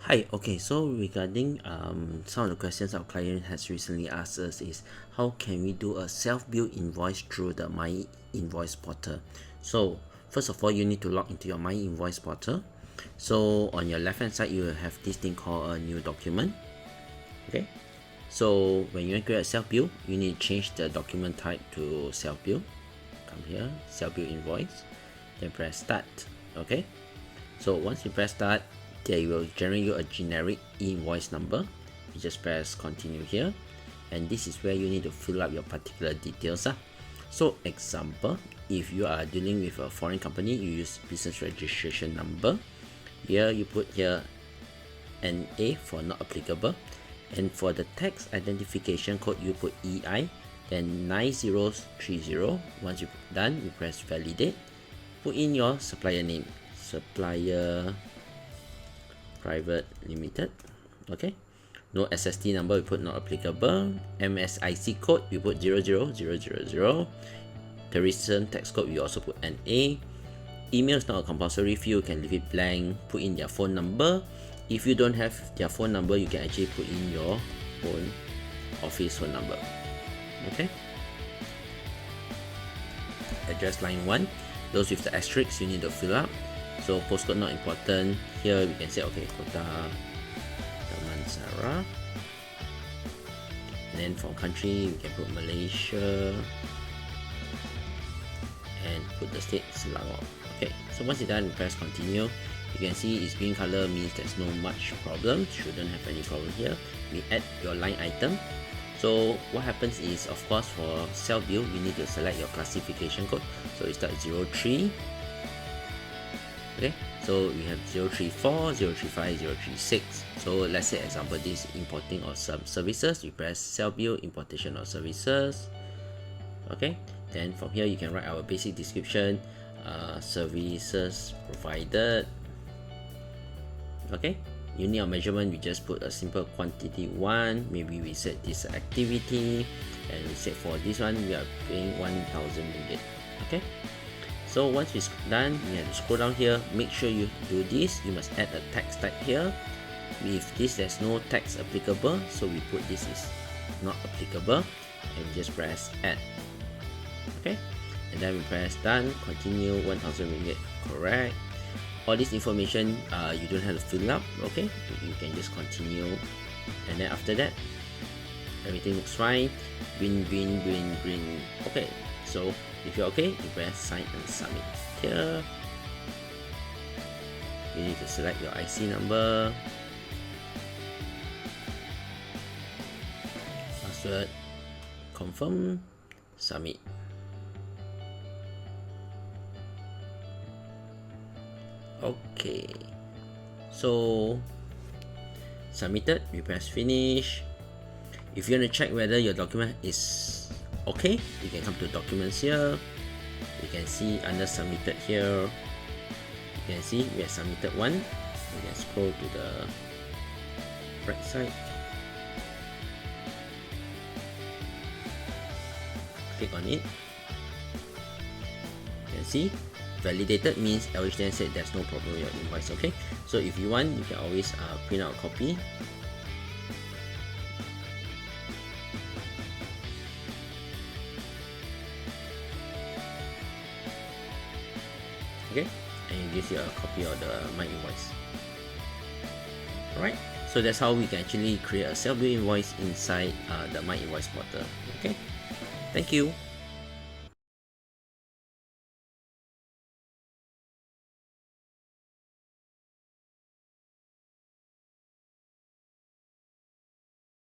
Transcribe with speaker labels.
Speaker 1: Hi, okay, so regarding some of the questions our client has recently asked us is how can we do a self-bill invoice through the MyInvoice portal. So first of all, you need to log into your MyInvoice portal. So on your left hand side, you will have this thing called a new document. Okay, so when you create a self-bill, you need to change the document type to self-bill. Come here, self-bill invoice, then press start. Okay, so once you press start, they will generate you a generic invoice number. You just press continue here, and this is where you need to fill up your particular details. So example, if you are dealing with a foreign company, you use business registration number. Here you put here NA for not applicable, and for the tax identification code you put EI, then 9030. Once you're done, you press validate. Put in your supplier name, supplier private limited. Okay, no SST number, we put not applicable. MSIC code, we put 00000. The recent tax code, we also put NA. Email is not a compulsory field, you can leave it blank. Put in their phone number. If you don't have their phone number, you can actually put in your own office phone number. Okay, address line 1, those with the asterisks you need to fill up. So postcode not important. Here we can say okay, Kota Damansara. And then for country we can put Malaysia and put the state Selangor. Okay, so once you're done, we press continue. You can see it's green color, means there's no much problem, shouldn't have any problem here. We add your line item. So what happens is, of course, for self-bill you need to select your classification code. So you start 03. Okay, so we have 034, 035, 036. So let's say example, this importing of some services, you press self-bill importation of services. Okay, then from here you can write our basic description, services provided. Okay, unit of measurement, we just put a simple quantity 1. Maybe we set this activity, and we set for this one we are paying 1000 ringgit. Okay, so once it's done, you have to scroll down here. Make sure you do this. You must add a tax type here. With this, there's no tax applicable, so we put this is not applicable, and just press add. Okay, and then we press done, continue, 1000 ringgit, correct. All this information you don't have to fill up. Okay, you can just continue, and then after that everything looks fine. Green. Okay, so if you're okay, you press sign and submit. Here you need to select your IC number, password, confirm, submit. Okay, so submitted, we press finish. If you want to check whether your document is okay, you can come to documents here. You can see under submitted here, you can see we have submitted one. You can scroll to the right side, click on it. You can see validated, means LHDN said there's no problem with your invoice. Okay, so if you want, you can always print out a copy. Okay, and it gives you a copy of the MyInvoice. Alright, so that's how we can actually create a self-bill invoice inside the MyInvoice portal. Okay, thank you.